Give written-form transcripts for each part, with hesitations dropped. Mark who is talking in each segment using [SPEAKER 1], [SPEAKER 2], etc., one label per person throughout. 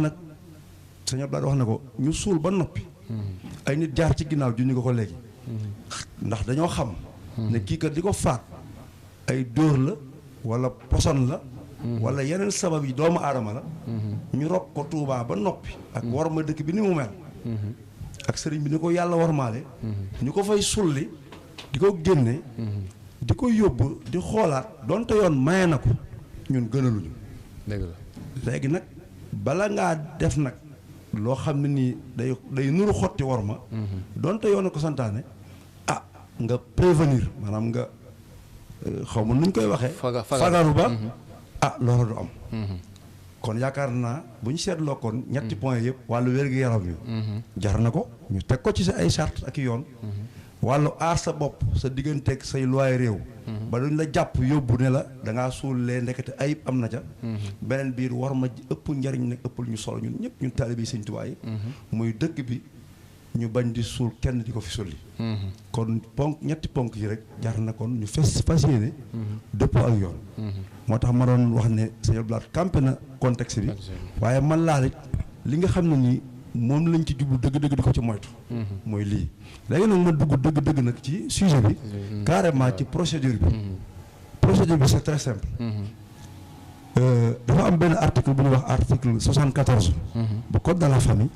[SPEAKER 1] nag sëñ Abdoulaye wax na ko ñu suul ba noppi ay nit jaar ci ginnaaw ju ñu ko léegi ndax dañoo xam ne kii kat di ko faat ay dóor la wala poson la wala yeneen sabab yi doomu aadama la ñu rob ko Tuubaa ba noppi ak war ma dëkk bi ni mu mel ak sëriñ bi ni ko yàlla warmaale ñu ko fay sulli di ko génne di ko yóbbu di xoolaat donte yoon maye na ko ñun gënaluñu
[SPEAKER 2] dëgg la
[SPEAKER 1] léegi nag bala ngaa def nag loo xam ne nii day nuru xotti war ma donte yoon na ko santaane ah nga prévenir maanaam nga xaw ma nuñ koy waxee fagaru ba ah loolu du am kon yaakaar naa bu ñu seetloo kon ñetti point yëpp wàllu wér-gu-yaram yi jar na ko ñu teg ko ci sa ay charte ak yoon wàllu aar sa bopp sa digganteeg say loi réew ba duñ la jàpp yóbbu ne la da ngaa suulee ndekete ayib am na ca beneen biir war ma ëpp njariñ nag ëppul ñu solo ñun ñëpp ñun taalibe Sëñ Tuubaa yi muy dëkk bi ñu bañ di suul kenn di ko fi sulli kon ñetti ponk yi rek jar na kon ñu fas yéene dëppoo ak yoon moo tax ma doon wax ne sëñ Abdou Lahad campé na contexte bi waaye man laa li nga xam ne nii moom lañ ci jublu dëgg-dëgg di ko ci moytu mooy lii léegi nag ma dugg dëgg-dëgg nag ci sujet bi carrément ci procédure bi c'est très simple dafa am benn article bu ñuy wax article 74 bu code de la famille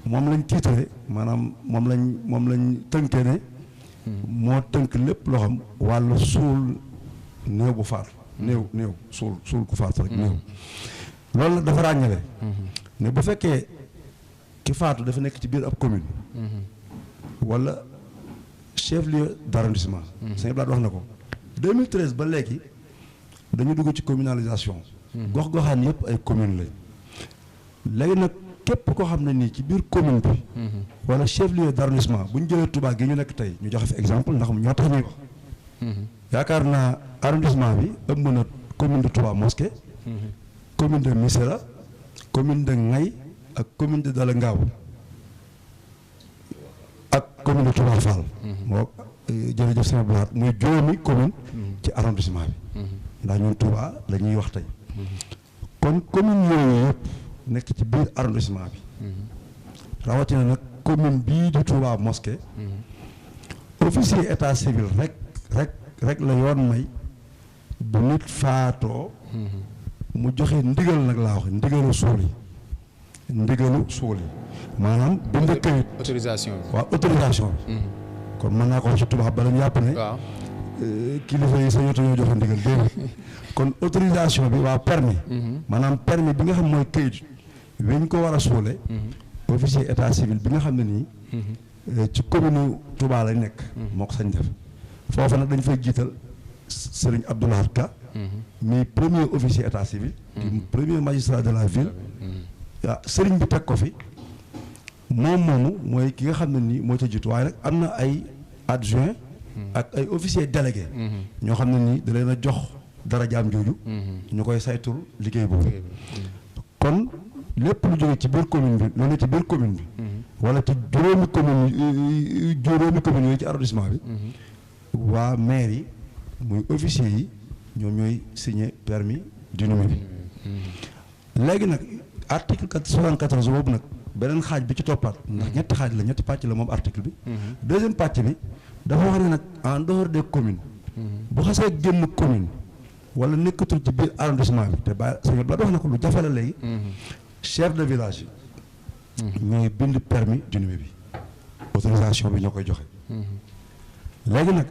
[SPEAKER 1] moom lañ tiitre maanaam moom lañ tënkee ne moo tënk lépp loo xam wàllu suul néew bu faatu néew suul ku faatu rek néew loolu nag dafa ràññale ne bu fekkee ki faatu dafa nekk ci biir ab commune wala chef lieu d'arrondissement sëñ Abdoulaye wax na ko 2013 ba léegi dañu dugg ci communalisation gox-goxaan yëpp ay commune lañ léegi nag képp koo xam ne nii ci biir commune bi wala chef lieu d'arrondissement bu ñu jëlee Touba gi ñu nekk tey ñu joxe fi exemple ndax ñoo tax ñuy wax yaakaar naa arrondissement bi ëmb na commune de Touba Mosquée commune de Missirah commune de Ngay ak commune de Dala Ngaaw ak commune de Touba Fall moo jërëjëf sëñ Abdou Lahad muy juróomi commune ci arrondissement bi ndax ñun Touba la ñuy wax tey kon commune yooyu yëpp nekk ci biir arrondissement bi rawatina nag commune bii di Touba Mosquée officier état civil rek la yoon may bu nit faatoo mu joxe ndigal nag laa wax ndigalu suul yi maanaam bind këyit
[SPEAKER 2] autorisation bi
[SPEAKER 1] waaw autorisation bi kon mën naa ko wax ci tubaab bala ñu yàpp ne kilifa yi sa yoto ñoo joxe ndigal déedéet kon autorisation bi waa permis maanaam permis bi nga xam mooy këyit wiñ ko war a suule officier état civil bi nga xam ne nii ci commune Touba lay nekk moo ko sañ def foofu nag dañ fay jiital Serigne Abdou Lahad Ka mi premier officier état civil di premier magistrat de la ville waaw Serigne bi teg ko fi moomu mooy ki nga xam ne nii moo ca jiitu waaye nag am na ay adjoint ak ay officier délégué ñoo xam ne nii da leen a jox dara jaam jooju ñu koy saytul liggéey boobu kon lépp lu jóge ci biir commune bi loolu ci biir commune bi wala ci juróomi commune yooyu ci arrondissement bi waa maire yi muy officier yi ñoom ñooy signé permis d'inhumer bi léegi nag article 74 boobu nag beneen xaaj bi ci toppaat ndax ñetti xaaj la ñetti pàcc la moom article bi deuxième pàcc bi dafa wax ne nag en dehors des communes bu xasee génn commune wala nekkatul ci biir arrondissement bi te ba sëñ ba wax na ko lu jafe la léegi chef de village yi ñooy bind permis d'inhumer bi autorisation bi ñoo koy joxe léegi nag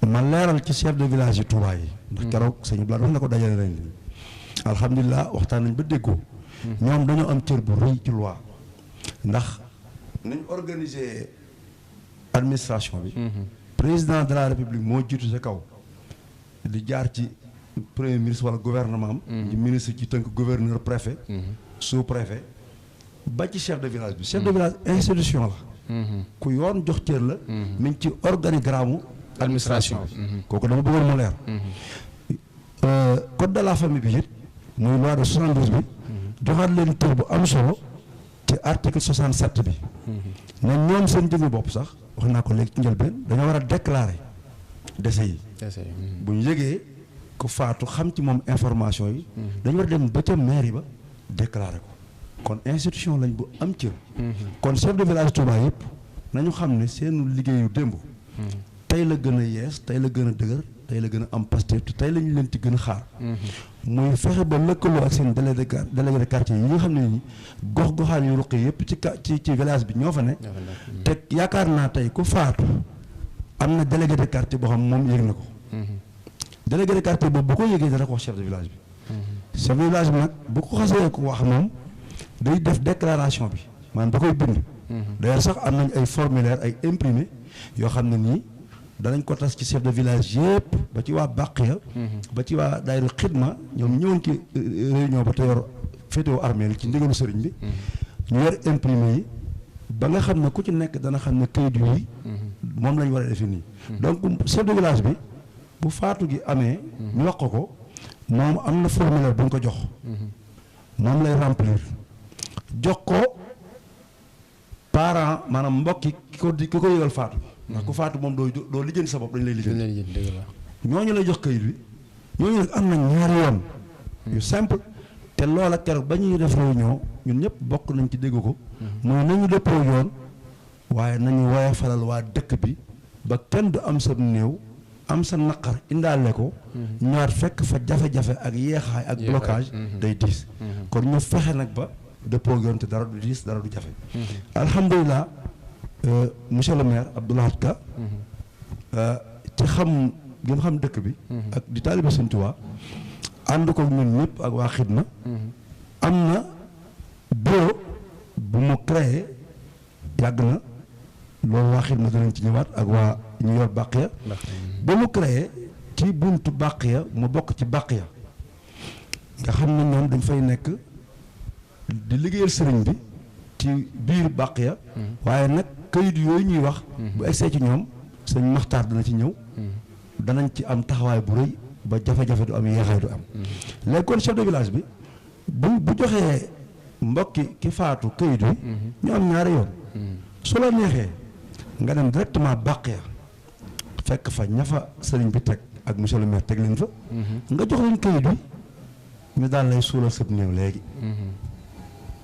[SPEAKER 1] ma leeral ci chef de village yi Touba yi ndax keroog sëñ Blanc wax na ko dajale nañ li alhamdulilah waxtaan nañ ba déggoo ñoom dañoo am cër bu rëy ci loi ndax nañ organiser administration bi président de la république moo jiitu sa kaw di jaar ci premier ministre wala gouvernement am di ministre ci tënk gouverneur préfet sous préfet ba ci chef de village bi chef de village institution la ku yoon jox cër la mi ngi ci organigramme administration bi kooku dama bëggoon mu leer code de la famille bi it muy loi de 72 bi joxaat leen tur bu am solo ci article 67 bi ne ñoom seen jëmmi bopp sax wax naa ko léegi ci njëlbeen dañoo war a déclarer décès yi bu ñu yëgee ku faatu xam ci moom information yi dañu war a dem ba ca mairie ba déclarer ko kon institution lañ bu am cër. kon chef de village Touba yëpp nañu xam ne seenu liggéeyu démb. tey la gën a yees tey la gën a dëgër tey la gën a am Pastef te tey lañu leen ci gën a xaar. muy fexe ba lëkkaloo ak seen délégué de quartier yi nga xam ne nii gox-goxaan yu ruqi yëpp ci village bi ñoo fa ne. te yaakaar naa tey ku faatu am na délégué de quartier boo xam moom yëg na ko. délégué de quartier boobu bu ko yëgee dana ko wax chef de village bi. chef de village bi nag bu ko xasee ko wax moom day def déclaration bi maanaam da koy bind. d'ailleurs sax am nañ ay formulaire ay imprimé yoo xam ne nii danañ ko tas ci chef de village yëpp ba ci waa Baqiya ba ci waa daayira xidma ñoom ñëwoon ci réunion ba te yor féetewoo armée ci ndigalu sëriñ bi ñu yor imprimé yi ba nga xam ne ku ci nekk dana xam ne kayit yi moom lañ war a defee nii donc chef de village bi bu faatu gi amee ñu wax ko moom am na formulaire bu ñu ko jox moom lay remplir jox ko parent maanaam mbokki ki ko yëgal faatu ndax ku faatu moom doo lijjanti sa bopp dañu lay lijjanti ñooñu lay jox kayit bi ñooñu nag am na ñaari yoon yu simple te loola keroog ba ñuy def réunion ñun ñëpp bokk nañ ci dégg ko mooy nañu dëppoo yoon waaye nañu woye falal waa dëkk bi ba kenn du am sa néew am sa naqar indaale ko ñëwaat fekk fa jafe-jafe ak yeexaay ak blocage day diis kon ñu fexe nag ba dëppoo yoon te dara du diis dara du jafe alhamdulilah monsieur le maire Abdou Lahad Ka ci xam gi nga xam dëkk bi ak di taalibe Sëñ Tuubaa ànd ko ñun ñëpp ak waa xidma am na bureau bu mu créé yàgg na loolu waa xidma danañ ci ñëwaat ak waa ñu yor Baqiya ba mu créé ci buntu Baqiya mu bokk ci Baqiya nga xam ne ñoom dañ fay nekk di liggéeyal sëriñ bi ci biir Baqiya waaye nag kayit yooyu ñuy wax bu egsee ci ñoom sëñ Maxtaar dana ci ñëw danañ ci am taxawaay bu rëy ba jafe-jafe du am yeexaay du am léegi kon chef de village bi bu joxee mbokki ki faatu kayit wi ñu am ñaari yoon su la neexee nga dem directement Baqiya fekk fa ña fa sëriñ bi teg ak monsieur le maire teg leen fa nga jox leen kayit wi ñu daal lay suulal sëb néew léegi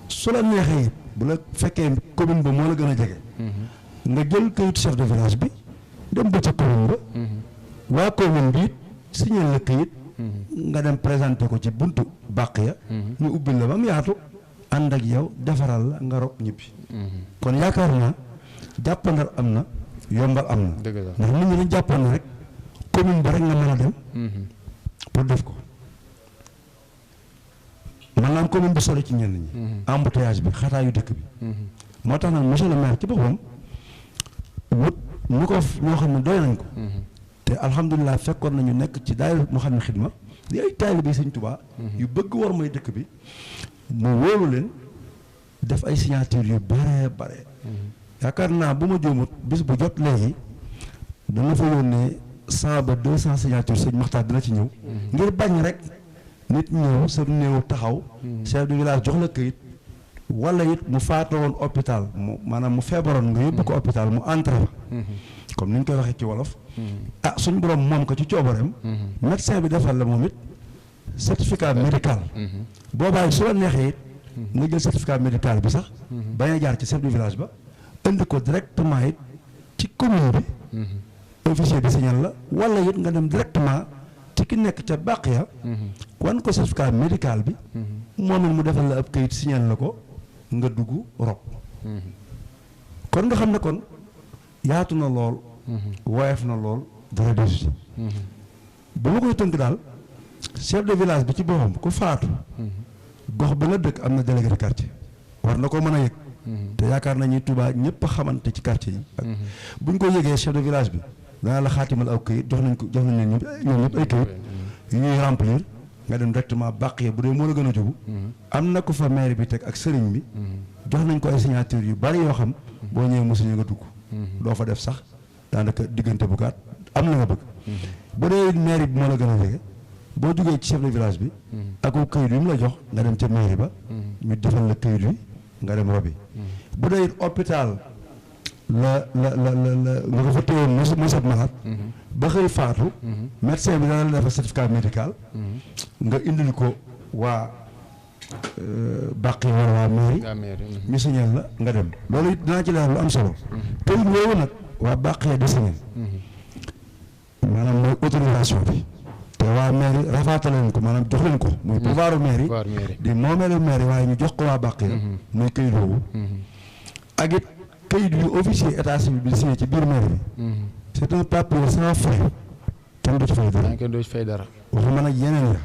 [SPEAKER 1] su la neexee it bu la fekkee commune ba moo la gën a jege nga jël kayit chef de village bi dem ba ca commune ba waa commune bi it signé la kayit nga dem présenté ko ci buntu Baqiya ñu ubbil la ba mu yaatu ànd ak yow defaral la nga rob ñibbi kon yaakaar naa jàppandal am na yombal am na ndax nit ñi dañ jàppoon ne rek commune ba rek nga mën a dem pour def ko maanaam commune bi sori ci ñenn ñi embouteillage bi xataayu dëkk bi moo tax nag monsieur le maire ci boppam wut ñu ko ñoo xam ne doy nañ ko te alhamdulilah fekkoon nañu nekk ci daayira mu xam ne xidma di ay taalibe Sëñ Tuubaa yu bëgg war mooy dëkk bi mu wóolu leen def ay signature yu bare yaakaar naa bu ma juumut bis bu jot léegi dana fa yónnee 100 ba 200 signature sëñ Maxtaar dina ci ñëw ngir bañ rek nit ñëw sa néew taxaw chef de village jox la këyit wala it mu faatoo woon hôpital mu maanaam mu feebaroon nga yóbbu ko hôpital mu entré fa comme ni ñu koy waxee ci wolof suñ borom moom ko ci coobareem médecin bi defal la moom it certificat médical boobaay su la neexee it nga jël certificat médical bi sax bañ a jaar ci chef de village ba indi ko directement it ci commune bi officier de signal la wala it nga dem directement ci ki nekk ca Baqiya wan ko certificat médical bi moom it mu defal la ab kayit signal la ko nga dugg rob kon nga xam ne kon yaatu na lool woyof na lool dara desu bu ma koy tënk daal chef de village bi ci boppam ku faatu gox ba nga dëkk am na délégué de quartier war na ko mën a yëg te yaakaar nañu Touba ñëpp a xamante ci quartier yi bu ñu ko yëgee chef de village bi dana la xaatimal aw këyit jox nañ leen ñoom ñëpp ay këyit yu ñuy remplir nga dem directement Baqiya bu dee moo la gën a jógu am na ko fa maire bi teg ak sëriñ bi jox nañ ko ay signature yu bari yoo xam boo ñëwee mosuñu nga dugg doo fa def sax daanaka diggante bu gàtt am na nga bëgg bu dee maire bi moo la gën a jege boo jógee ci chef de village bi ak këyit yu mu la jox nga dem ca mairie ba ñu defal la këyit wi nga dem robi bu dee hôpital la nga ko fa téyoon mu set malade ba xëy faatu médecin bi dana la defal certificat médical nga indil ko waa bàq yi wala waa mairie ñu signal la nga dem loolu it dinaa ci leer lu am solo këyit woowu nag waa bàq yi di signal maanaam mooy autorisation bi te waa mairie rafaatale leen ko maanaam jox leen ko muy pouvoiru mairie di moomeelu mairie waaye ñu jox ko waa bàq ya muy këyit woowu ak it këyit yu officier état civil bi di signé ci biir mairie bi c'est un papier sans frais kenn du ci fay dara waxuma nag yeneen ya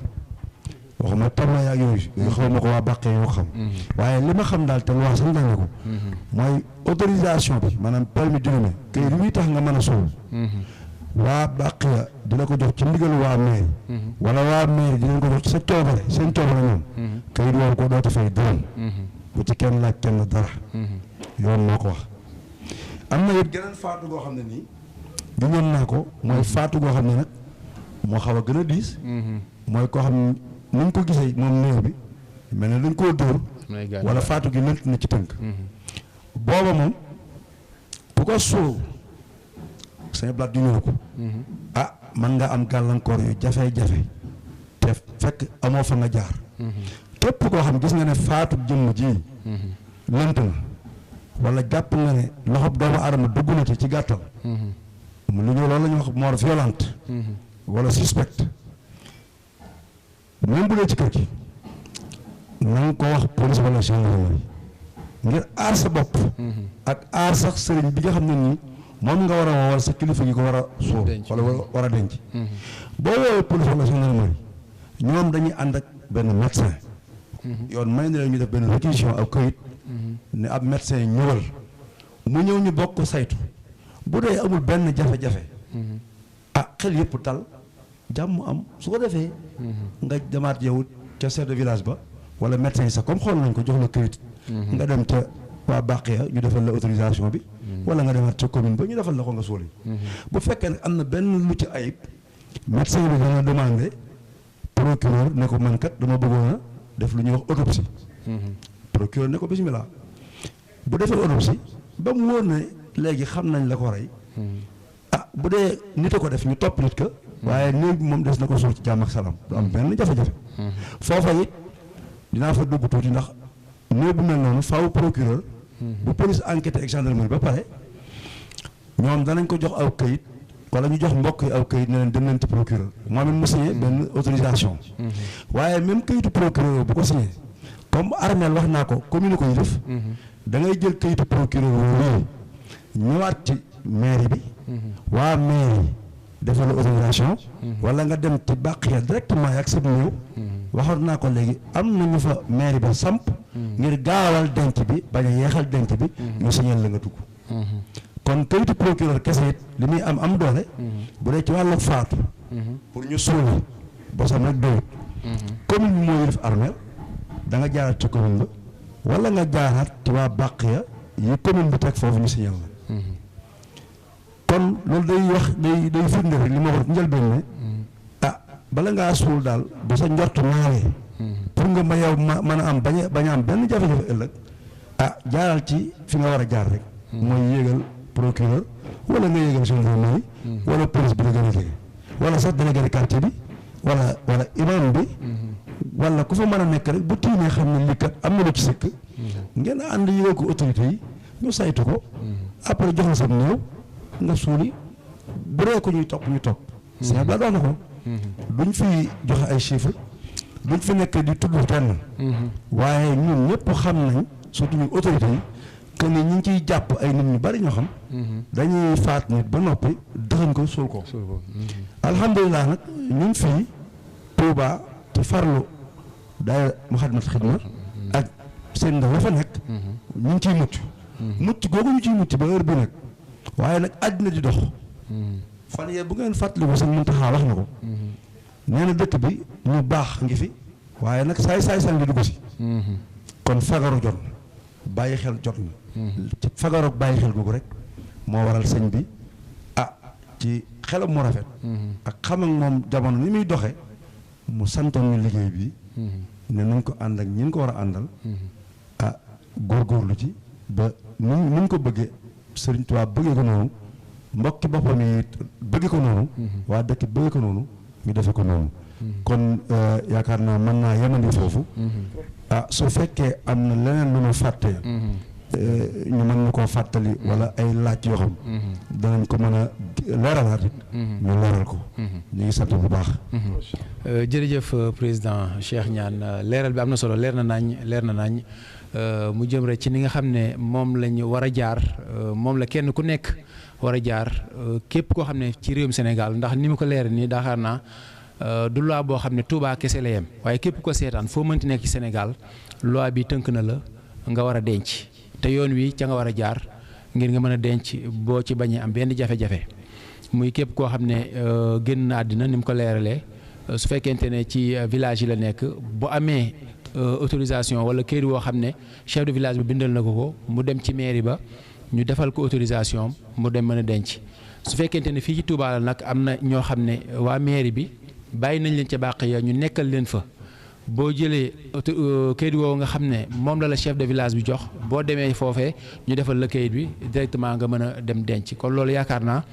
[SPEAKER 1] waxuma tabla yaag yooyu xaw ma ko waa bàqee yoo xam waaye li ma xam daal te lu wax sax na ko mooy autorisation bi maanaam permis d'inhumer këyit luy tax nga mën a suul waa bàq ya dina ko jox ci ndigalu waa mairie wala waa mairie dinañ ko jox ci sa coobare seen coobare ñoom këyit woowu ko dootu fay dërëm bu ci kenn laaj kenn dara yoon moo ko wax am na it geneen faatu goo xam ne nii giñoon naa ko mooy faatu goo xam ne nag moo xaw a gën a diis mooy koo xam ne ni ñu ko gisee moom néew bi mel ne dañ koo dóor wala faatu gi lënt na ci tënk booba moom bu ko suul sañ blaat di ñëw ko man nga am gàllankoor yu jafe-jafe te fekk amoo fa nga jaar képp koo xam gis nga ne faatu jëmm ji lënt na wala jàpp nga ne loxob doomu aadama dugg na ci gàttal lu ñu loolu la ñuy wax mort violente wala suspect même bu dee ci kër gi na nga ko wax police wala gendarmerie ngir aar sa bopp ak aar sax sëriñ bi nga xam ne nii moom nga war a woo wala sa kilifa gi ko war a suul wala war a denc boo woowee police wala gendarmerie ñoom dañuy ànd ak benn médecin yoon may na leen ñu def benn réquisition ak këyit ne ab médecin ñëwal mu ñëw ñu bokk saytu bu dee amul benn jafe-jafe xel yëpp tal jàmm am su ko defee nga demaat yow ca chef de village ba wala médecin yi sax comme xool nañ ko jox la këyit nga dem ca waa bàq ya ñu defal la autorisation bi wala nga demaat ca commune ba ñu defal la ko nga suuli bu fekkee ne am na benn lu ci ayib médecin bi dana demandé procureur ne ko man kat dama bëggoon a def lu ñuy wax autopsie procureur ne ko bismillah bu defee autopsie ba mu wóor ne léegi xam nañ la ko rey bu dee nit a ko def ñu topp nit ka waaye néew bi moom des na ko suul ci jàmm ak salaam du am benn jafe-jafe foofa it dinaa fa dugg tuuti ndax néew bu mel noonu faaw procureur bu police enquête ak gendarmerie ba pare ñoom danañ ko jox aw këyit wala ñu jox mbokk yi aw këyit ne leen dem leen ci procureur moom it mu signé benn autorisation waaye même këyitu procureur bu ko signé comme armeel wax naa ko commune ko yi def da ngay jël këyitu procureur woowu ñëwaat ci mairie bi waa mairie defal autorisation wala nga dem ci bàq ya directement ak sa néew waxoon naa ko léegi am na ñu fa mairie ba samp ngir gaawal denc bi bañ a yeexal denc bi ñu signal la nga dugg kon kayitu procureur kese it li muy am doole bu dee ci wàllu faatu pour ñu suuli bosam rek doyut commune bi moo yilif armeel da nga jaaraat ci commune ba wala nga jaaraat ci waa bàq ya yi commune bi teg foofu ñu signal la kon loolu day wax day firnde rek li ma wax njëlbeen ne bala ngaa suul daal bu sa njort naawee pour nga ma yow mën a am bañ a am benn jafe-jafe ëllëg jaaral ci fi nga war a jaar rek mooy yéegal procureur wala nga yéegal gendarmerie wala police bi la gën a jege wala sax délégué de quartier bi wala imam bi wala ku fa mën a nekk rek bu tiimee xam ne lii kat am na lu ci sëkk ngeen ànd yéegal ko autorité yi ñu saytu ko après jox la sa néew nga suuli bu dee ko ñuy topp ñu topp c'est ba doon na ko duñ fi joxe ay chiffres duñ fi nekk di tudd kenn waaye ñun ñëpp xam nañ surtout ñu autorité yi que ni ñu ngi ciy jàpp ay nit ñu bari ñoo xam dañuy faat nit ba noppi dëxañ ko suul ko alhamdulilah nag ñun fii Touba ci farlu daay Moukhaddamatoul Khidma ak seen ndaw la fa nekk ñu ngi ciy mucc googu ñu ciy mucc ba heure bi nag waaye nag àddina di dox fan yee bu ngeen fàttaliku sëñ Muntaxa wax na ko nee na dëkk bi ñu baax ngi fi waaye nag saay ngi dugg si kon fagaru jot na bàyyi xel jot na ci fagaroog bàyyi xel googu rek moo waral sëñ bi ci xelam mu rafet ak xam ak moom jamono ni muy doxe mu santoon ñu liggéey bi ne nañ ko ànd ak ñi ko war a àndal góorgóorlu ci ba ni ko bëggee Sëriñ Tuubaa bëggee ko noonu mbokki boppam yi bëgg ko noonu waa dëkk bëgg ko noonu ñu defe ko noonu kon yaakaar naa mën naa yemandi foofu su fekkee am na leneen lu ñu fàtte ñu mën ñu koo fàttali wala ay laaj yoo xam danañ ko mën a leeralaat it ñu leeral ko ñu ngi sant bu baax
[SPEAKER 2] jërëjëf président Cheikh Niane leeral bi am na solo leer na nañ mu jëm rek ci ni nga xam ne moom lañu war a jaar moom la kenn ku nekk war a jaar képp koo xam ne ci réewum Sénégal ndax ni mu ko leer nii daxaar naa du loi boo xam ne Touba kese la yem waaye képp ko seetaan foo mënti nekk ci Sénégal loi bi tënk na la nga war a denc te yoon wi ca nga war a jaar ngir nga mën a denc boo ci bañee am benn jafe-jafe muy képp koo xam ne génn na àddina ni mu ko leeralee su fekkente ne ci village yi la nekk bu amee autorisation wala këyit woo xam ne chef de village bi bindal na ko mu dem ci mairie ba ñu defal ko autorisation mu dem mën a denc su fekkente ne fii ci Touba la nag am na ñoo xam ne waa mairie bi bàyyi nañ leen ca bàq ya ñu nekkal leen fa boo jëlee kayit woowu nga xam ne moom la chef de village bi jox boo demee foofee ñu defal la kayit bi directement nga mën a dem denc kon loolu yaakaar naa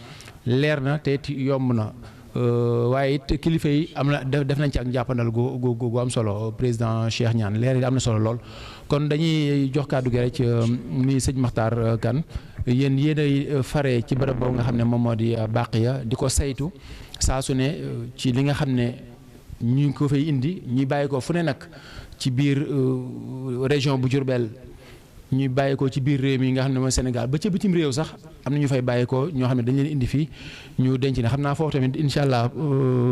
[SPEAKER 2] leer na te it yomb na waaye it kilifa yi am na def nañ ci ak njàppandal gu am solo président Cheikh Niane leer yi am na solo lool. kon dañuy jox kàddu gi rek ni sëñ Makhtar Kane yéen yéenay fare ci bërëb boobu nga xam ne moom moo di Baqiya di ko saytu saa su ne ci li nga xam ne ñu ngi ko fay indi ñuy bàyyi ko fu ne nag ci biir région bu Diourbel ñuy bàyyi ko ci biir réew mi nga xam ne mooy Sénégal ba ca bitim réew sax am na ñu fay bàyyi ko ñoo xam ne dañ leen indi fii ñu denc ne xam naa foofu tamit incha allah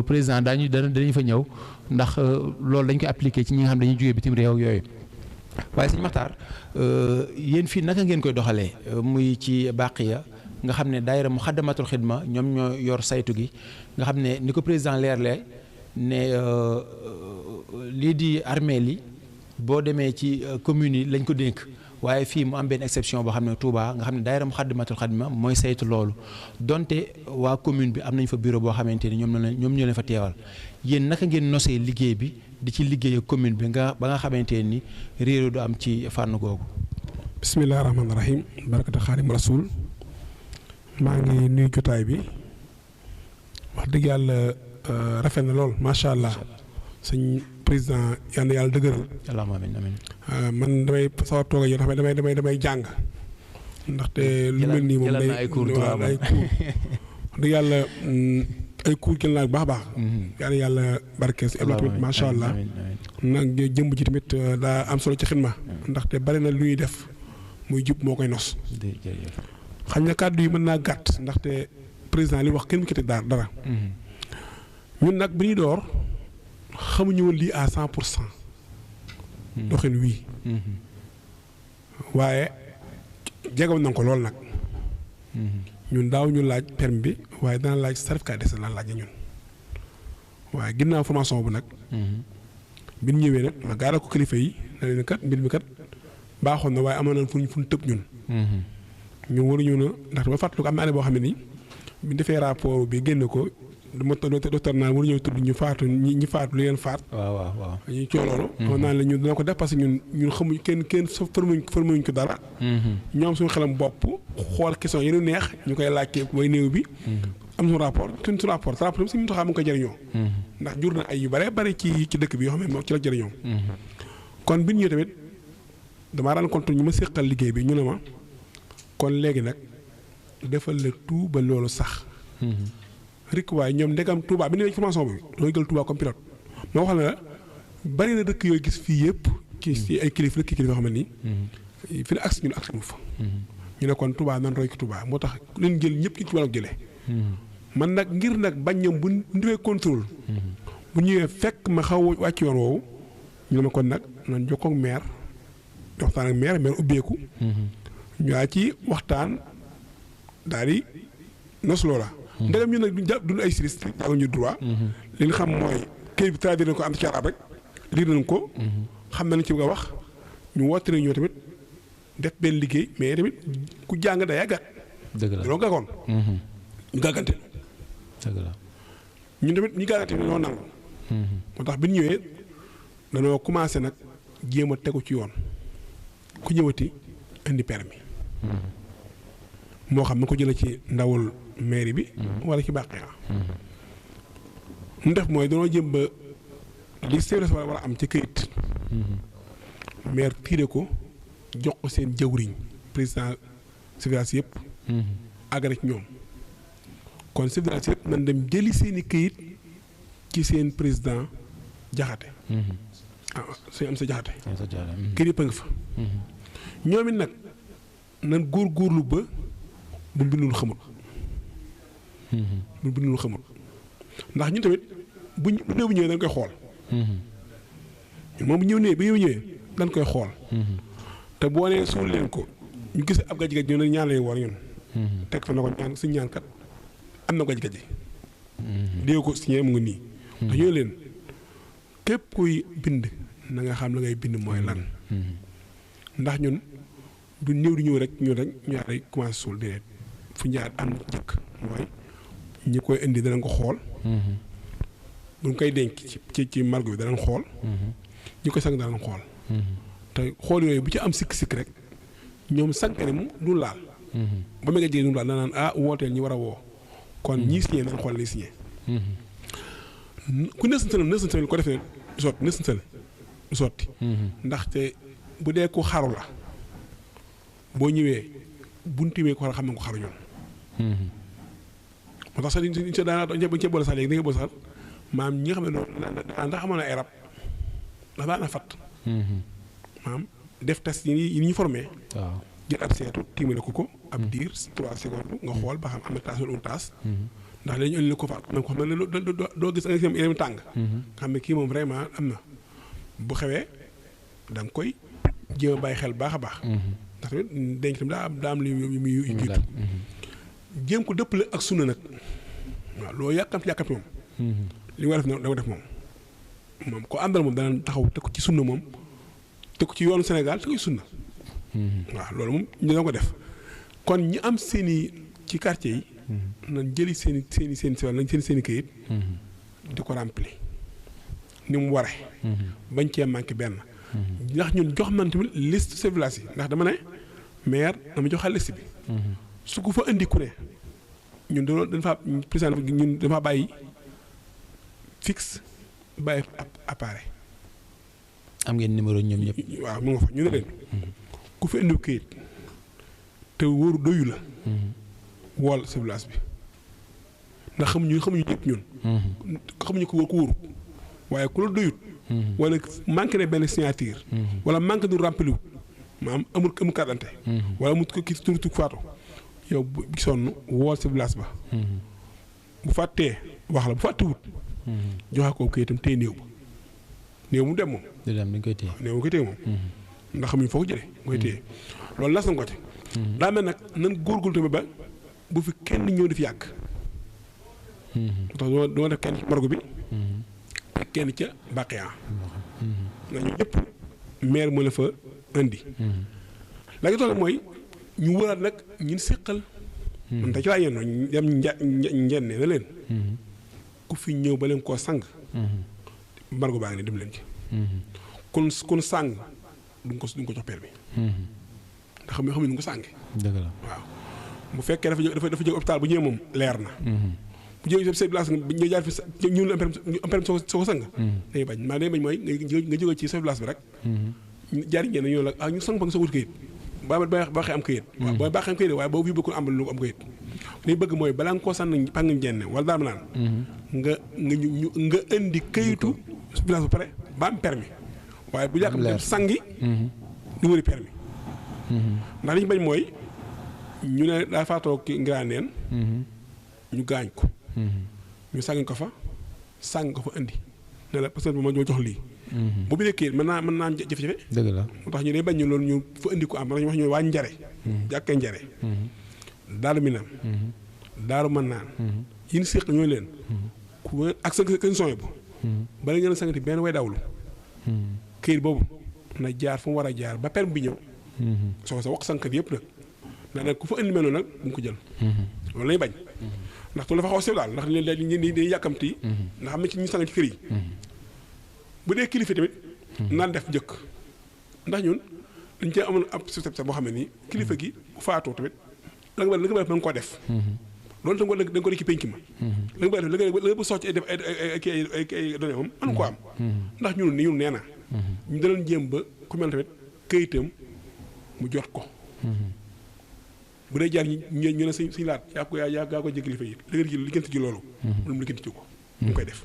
[SPEAKER 2] président danañu fa ñëw ndax loolu dañ koy appliqué ci ñi nga xam ne dañuy jógee bitim réew yooyu. waaye sëñ Makhtar yéen fii naka ngeen koy doxalee muy ci Baqiya nga xam ne daayira Muxaddamatul Xidma ñoom ñoo yor saytu gi nga xam ne ni ko président leerlee ne lii di armeel yi boo demee ci communes yi lañ ko dénk waaye fii mu am benn exception boo xam ne Touba nga xam ne daayira Muxaddamatul Xidma mooy saytu loolu donte waa commune bi am nañ fa bureau boo xamante ni ñoom ñoo leen fa teewal yéen naka ngeen nosee liggéey bi di ci liggéey ak commune bi ba nga xamante ni réeru du am ci fànn googu.
[SPEAKER 3] bisimilah rahmaani rahim barakata xaadim rasul maa ngi nuyu jotaay bi wax dëgg yàlla rafet na lool macha allah sëñ président yal na yàlla dëgëral.
[SPEAKER 2] allahumma amiin amiin.
[SPEAKER 3] man damay sawar toog ak yow damay jàng. ndaxte lu mel nii moom day
[SPEAKER 2] ay cours
[SPEAKER 3] wax dëgg yàlla ay cours jël naa bu baax a baax. yal na yàlla barkeel si Ibrahima tamit macha allah. nag jëmb ji tamit daa am solo ci xidma. ndaxte bari na lu ñuy def muy jub moo koy nos. xam na kàddu yi mën naa gàtt ndaxte président li wax kenn mu ci teg dara. ñun nag bi ñuy door xamuñu woon lii à 100%. doxin wii. waaye jegoon nañ ko lool nag. ñun daaw ñu laaj permis bi waaye dana laaj certificat d'essai la laaj ñun. waaye ginnaaw formation bu nag. bi ñu ñëwee nag ma gaara ko kilifa yi na leen kat mbir mi kat baaxoon na waaye amoon nañ fu ñu tëb ñun. ñun waruñu na ndax ba fàttaliku am na année boo xam ne nii bi ñu defee rapport bi génn ko dama docteur naa waruñoo tudd ñu faatu ñi faatu li leen faat.
[SPEAKER 2] waaw.
[SPEAKER 3] ñu coow loolu. xam naa ne ñun dina ko def parce que ñun xamuñ kenn formé ko dara. ñoom suñu xelam bopp xool question yi ñu neex ñu koy laajte way néew bi. am suñu rapport suñu rapport si mu taxaw mu koy jëriñoo. ndax jur na ay yu bare bari ci dëkk bi yoo xam ne ci la jëriñoo. kon bi ñu ñëwee tamit damaa rencontre ñu ma séqal liggéey bi ñu ne ma kon léegi nag defal la tout ba loolu sax. rik waaye ñoom ndegam Touba bi ñu nee formation bi looy jël Touba comme pilote moo wax ne la bari na dëkk yooyu gis fii yëpp. ci ay kilifa yoo xam ne nii. fi ne agsi ñun agsi mu fa. ñu ne kon Touba nan roy ki Touba moo tax leen jël ñëpp ci Touba la jëlee. man nag ngir nag bañ ñoom bu ñu defee contrôle. bu ñëwee fekk ma xaw a wàcc yoon woowu ñu ne ma kon nag nan jokkoo ak maire waxtaan ak maire ubbeeku. ñu ci waxtaan daal di nos loola. ndegam ñu nag duñ ay juriste jànguñu droit. li ñu xam mooy këyit bi traduire nañ ko am ci arab rek lire nañ ko. xam nañ ci bëgg a wax ñu woote nañ ñoo tamit def benn liggéey mais tamit ku jàng day yàggat.
[SPEAKER 2] dëgg la
[SPEAKER 3] dañoo gàggoon. ñu gàggante.
[SPEAKER 2] dëgg la
[SPEAKER 3] ñun tamit ñu gàggante dañoo nangu. moo tax bi ñu ñëwee dañoo commencé nag jéem a tegu ci yoon ku ñëwati indi permis. moo xam na ko jëlee ci ndawul mairie bi. wala ci Baqiya. ñu def mooy dañoo jëm ba li service war a am ci këyit. maire tiire ko jox ko seen jëwriñ président civilisation yëpp. àggale ci ñoom kon civilisation yëpp nan dem jëli seen i këyit ci seen président Jaxate. suñu am sa Jaxate. këyit yëpp a nga fa. ñoom it nag nan góorgóorlu ba bu mbindul xamul. bu mbindul xamul ndax ñun tamit bu néew bi ñëwee dañ koy xool. moom bu ñëwee dañ koy xool. te boo nee suul leen ko ñu gis ab gaj-gaj ñu ne ñaan lay war ñun. teg fa na ko ñaan suñu ñaan kat am na gaj-gaj. dégg ko signé mu ngi nii. ndax ñu leen képp kuy bind na nga xam la ngay bind mooy lan. ndax ñun du néew di ñëw rek ñu daal commencé suul déedéet fu ñaar am njëkk mooy ñi koy indi danañ ko xool. bu ñu koy denc ci margo bi danañ xool. ñi koy sang danañ xool. te xool yooyu bu ci am sikk-sikk rek ñoom sànqare mu du laal. ba mu nga jege du laal danaan wooteel ñi war a woo. kon ñii signé nañ xool li signé. ku nësantal ko defee du sotti nësantal du sotti. ndaxte bu dee ko xaru la boo ñëwee buntimee ko xam ne ko xaru ñoon. moo tax sax dañu cee boole sax léegi da ngay boole sax maam ñi nga xam ne loolu ndax amoon na ay rab ndax daan na fat. maam def test yi ñu formé. waaw jël ab seetu tiimale ko ab diir 3 secondes nga xool ba xam am na taas wala taas. ndax dañu indi ko faat ko xam ne doo gis nga yaram tàng. nga xam ne kii moom vraiment am na bu xewee da nga koy jéem a bàyyi xel baax a baax. ndax tamit denc tam daa am lu muy jiitu. jéem ko dëppale ak sunna nag waaw loo yàkkamti moom. li nga def da nga def moom ko àndal moom dana taxaw teg ko ci sunna moom teg ko ci yoonu Sénégal te koy sunna. waaw loolu moom ñu doo ko def kon ñi am seen i ci quartier yi. nañ jëli seen i këyit. di ko remplir ni mu waree. bañ cee manqué benn. ndax ñun jox nañ tamit liste de village yi ndax dama ne maire dama joxal liste bi. su ko fa indi ku ne ñun dañ faa président ñun dafa bàyyi fixe bàyyi appareil.
[SPEAKER 2] am ngeen numéro ñoom ñëpp.
[SPEAKER 3] waaw mu nga fa ñu ne leen. ku fi indi këyit te wóoru doyu la. wool sa village bi ndax xamuñu ñëpp ñun. xamuñu ko wóoru waaye ku la doyut. wala manqué ne benn signature. wala manqué du rempli maanaam amul carte d'identité. wala mu ko kii tur faatu yow bu sonn wool sa village ba. bu fàttee wax la bu fàttewut. joxe ko këyitam téye néew ba néew mu dem moom.
[SPEAKER 2] du dem dañ koy téye
[SPEAKER 3] néew mu koy téye moom. ndax xamuñ foo ko jëlee koy téye loolu las na ko ci. daa mel nag nan góorgóorlu tamit ba bu fi kenn ñëw di fi yàgg. tax duma def kenn ci morgue bi. ak kenn ca Baqiya. ndax ñu ñëpp maire moo la fa indi. léegi tool mooy ñu wëraat nag ñun séqal. te ci laa yenn dem njenne na leen. ku fi ñëw ba leen koo sang. morgue baa ngi ne dem leen ci. kon sang duñ ko jox permis. ndax xamuñu nu ko sànge. dëgg la waaw bu fekkee dafa jóg hôpital bu ñëwee moom leer na. bu jógee sa place ñu jaar fi ñu am permis soo ko sang. day bañ maa day bañ mooy nga jóge ci sa place bi rek. jaar ngeen ñëw la ñu sang fa nga sa wut këyit ba baaxee am këyit. waaw boo baaxee am këyit waaye boobu bii bëggul am lu am këyit. li bëgg mooy balaa nga koo sànni pang njenne wala daal ma naan. nga indi këyitu place ba pare ba am permis waaye bu yàq dem sangi. du wëri permis. ndax li ñu bañ mooy ñu ne daa faatoo ki Ngiraaneen. ñu gaañ ko. ñu sàng ko fa sàng ko fa indi ne la parce que ma jox lii. bu bi nekkee mën naa am jafe-jafe. dëgg la moo tax ñu day bañ ñu loolu ñu fa indi ko am ñu wax ñu waa Njare. jàkkee Njare. Daaru Minam. Daaru Mannaan. yin séq ñooy leen. ku ak sa kën sooy bu. bala ngeen a sangati benn way dawlu. këyit boobu na jaar fu mu war a jaar ba permis bi ñëw. soo sa wax sànqat yëpp nag nag ku fa indi mel noonu nag du nga ko jël. loolu lay bañ. ndax tu dafa xaw a sew daal ndax léegi ñun dañuy yàkkamti. ndax am na ci ñu sang ci kër yi. bu dee kilifa tamit. naan def njëkk. ndax ñun dañ cee amoon ab système sax boo xam ne nii kilifa gi bu faatoo tamit la nga bëgg da nga koo def. loolu tam da nga ko def ci penc ma. la nga bëgg def la nga bëgg soog ci def ay données moom mënu ko am. ndax ñun nee na. ñu daloon jéem ba ku mel tamit këyitam mu jot ko. bu dee jaar ñu ne suñu laat yaa ko jéggi li fa it liggéenti ji loolu. mu liggéenti ji ko. mu ngi koy def.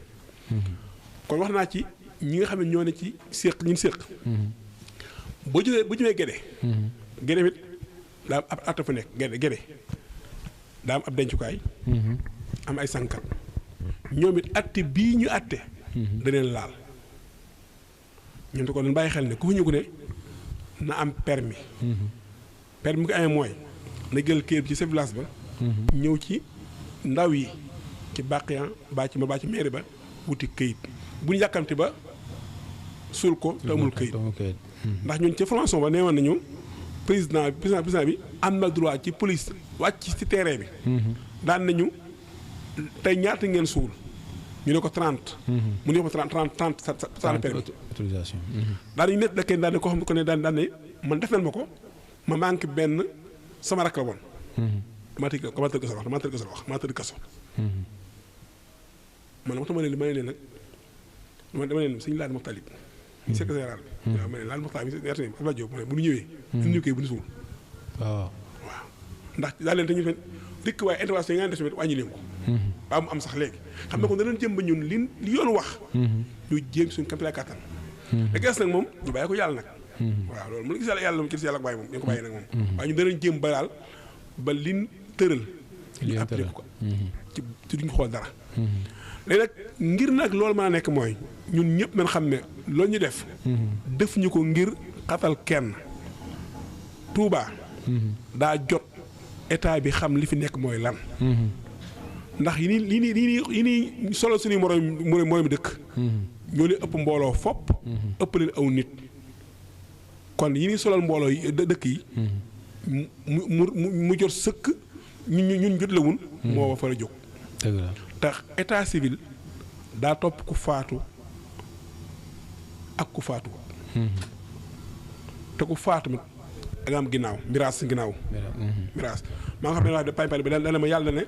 [SPEAKER 3] kon wax naa ci ñi nga xam ne ñoo ne ci séq ñun séq. boo ñëwee Gédé. Gédé it daa am ab atta fa nekk Gédé daa am ab dencukaay. am ay sànkat ñoom it atte bii ñu atte. da leen laal. ñun te ko dañ bàyyi xel ne ku fa ñu ko ne na am permis. permis bi ko amee mooy na jël kër bi ci sa village ba. ñëw ci ndaw yi ci bàqiyan baa ci mairie ba wuti këyit bu ñu yàkkamti ba suul ko te amul këyit. ndax ñun ca formation ba nee woon nañu président bi am na droit ci police wàcc ci terrain bi. daan nañu tey ñaata ngeen suul ñu ne ko 30. mu ne ko 30 permis
[SPEAKER 2] autorisation.
[SPEAKER 3] daan nañu net da kenn daan ne koo xam ne daan ne man def nañ ma ko ma manqué benn sama rakk la woon. maa tëdd kaso. man ma tax ma ne leen nag dama leen suñu laaj Moxtalib secrétaire général bi. waaw ma ne laaj Moxtalib Abdoulaye Diop bu ñu ñëwee. bu ñu koy bu ñu suul. waaw ndax daal leen te ñu fen dikk waaye intervention yi nga def tamit wàññi leen ko. ba mu am sax léegi. xam nga kon danañ jëm ba ñun li yoon wax. ñu jéem suñu capital kattan. da ges nag moom ñu bàyyi ko yàlla nag. waaw loolu mu la gis yàlla moom ci yàlla ak bàyyi moom ñu ko bàyyi nag moom. waaye ñu danañ jéem ba daal ba liñ tëral. ñu appliqué ko ci duñ xool dara. léegi nag ngir nag loolu mën a nekk mooy ñun ñëpp nañ xam ne loolu ñu def. def ñu ko ngir xatal kenn. Touba. daa jot état bi xam li fi nekk mooy lan. ndax yi nii solo suñuy moroom dëkk. ñoo leen ëpp mbooloo fopp. ëpp leen aw nit. kon yi nii solal mbooloo yi dëkk yi. mu jot sëkk ñun jot la wun moo fa la jóg.
[SPEAKER 2] dëgg la
[SPEAKER 3] tax état civil daa topp ku faatu ak ku faatu. te ku faatu mi da nga am ginnaaw miraas ginnaaw. miraas maa nga xam ne wax de pañ bi dana ma yàlla ne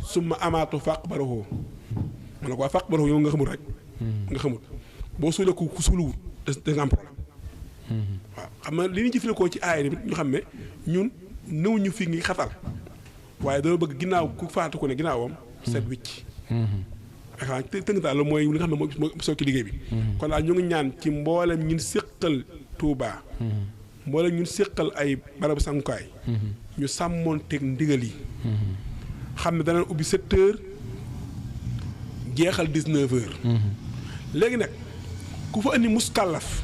[SPEAKER 3] su ma amaatu fàq baraxoo ma ne ko waa fàq baraxoo yow nga xamul rek. nga xamul boo suulee ku suuluwut da nga am problème. waaw xam nga li ñu jëfandikoo ci aaya bi ñu xam ne ñun nëw ñu fi ngi xatal waaye dama bëgg ginnaaw ku faatu ko ne ginnaawam. set wicc. xanaa tënk daal loolu mooy li nga xam ne moo soo ci liggéey bi. kon daal ñu ngi ñaan ci mboolem ñun séqal Touba. mboolem ñun séqal ay barabu sangukaay. ñu sàmmoon teg ndigal yi. xam ne danañ ubbi 7 heures jeexal 19 heures. léegi nag ku fa andi muskàllaf.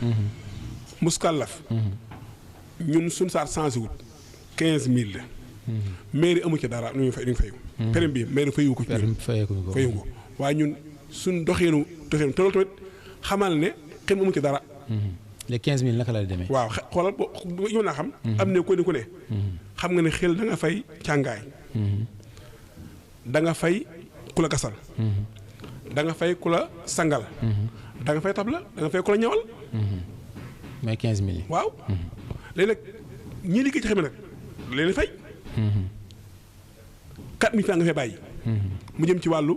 [SPEAKER 3] ñun suñ saar changé wut 15000 la. mairie amu ci dara nu ñu fayu. permis bi mairie fayu ko ci ñun fayu ko waaye ñun suñ doxeenu te loolu tamit xamal ne kenn amu ci dara.
[SPEAKER 2] les 15000 naka la demee.
[SPEAKER 3] waaw xoolal boo yow naa xam. am ne ku ne xam nga ne xel da nga fay càngaay. da nga fay ku la gasal. da nga fay ku la sangal. da nga fay tabla da nga fay ku la ñawal.
[SPEAKER 2] mais 15000 yi.
[SPEAKER 3] waaw. léegi nag ñii liggéey ci xam ne nag leen fay. 4000 francs nga fay bàyyi. mu jëm ci wàllu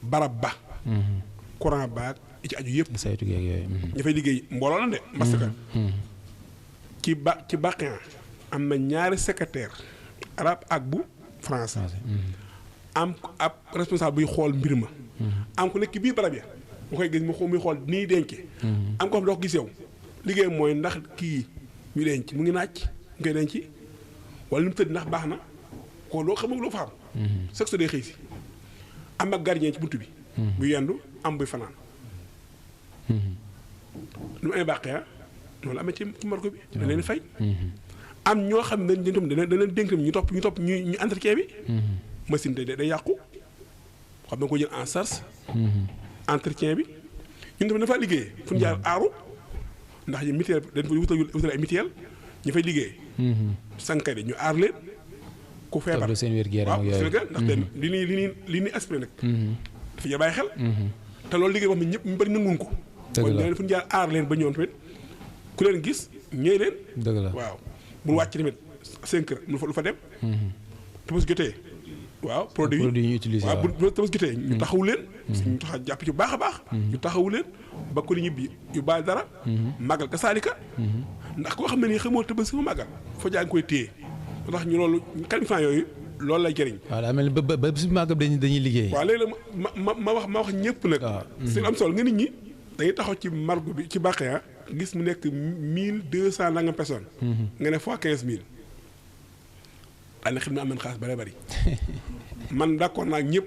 [SPEAKER 3] barab ba. courant baag ci aju yëpp.
[SPEAKER 2] saytu geeg yooyu.
[SPEAKER 3] ñu fay liggéey mbooloo la de. parce que ci bàqiyan am na ñaari secrétaire arabe ak bu français. am ab responsable buy xool mbir ma. am ku nekk ci biir barab ya mu koy gis muy xool nii denc. am ko xam doo ko gis yow liggéey mooy ndax kii ñu denc mu ngi naaj ñu koy denc wala lu mu tëdd ndax baax na ko loo xam loo fa xam. chaque jour day xëy si am ak gardien ci buntu bi. bu yendu am buy fanaan. lu mu amee bàqee loolu amee ci morgue bi. dañ leen fay. am ñoo xam ne dañ leen dénk ñu topp ñu entretien bi. machine day yàqu xam nga ko jël en charge. entretien bi ñun tamit dafa liggéeyee fu ñu jaar aaru ndax ñu mutuelle dañ ko wutal ay mutuelle ñu fay liggéey. sànqay de ñu aar leen. ku feebar
[SPEAKER 2] seen wér-gu-yaram
[SPEAKER 3] waaw seen ndax li ñuy aspiré nag. dafa jar bàyyi xel. te loolu liggéey boo xam ne ñëpp ñu bëri nanguñ ko. dëgg la kon fu ñu jaar aar leen ba ñoom tamit ku leen gis ñëw leen.
[SPEAKER 2] dëgg la
[SPEAKER 3] waaw bu wàcc tamit 5 heures lu fa dem. te bu jotee. waaw produit
[SPEAKER 2] yi ñu utilisé
[SPEAKER 3] waaw bu tamas gitee ñu taxawu leen ñu tax jàpp ci bu baax a baax ñu taxawu leen ba ko li ñibbi yu baal dara màggal ka saalika ndax koo xam ne nii xamoo tëbal si ma màggal foo jaa ngi koy téye moo tax ñu loolu 4 francs yooyu loolu lay jëriñ.
[SPEAKER 2] waaw daa mel ni ba si màggal dañuy liggéey.
[SPEAKER 3] waaw léegi nag ma wax ñëpp nag. waaw si am solo nga nit ñi dañuy taxaw ci margo bi ci Bakhia gis mu nekk 1200 nangam personnes. nga ne fois 15000. daanaka xam ne am nañ xaalis bari man d'accord naa ñëpp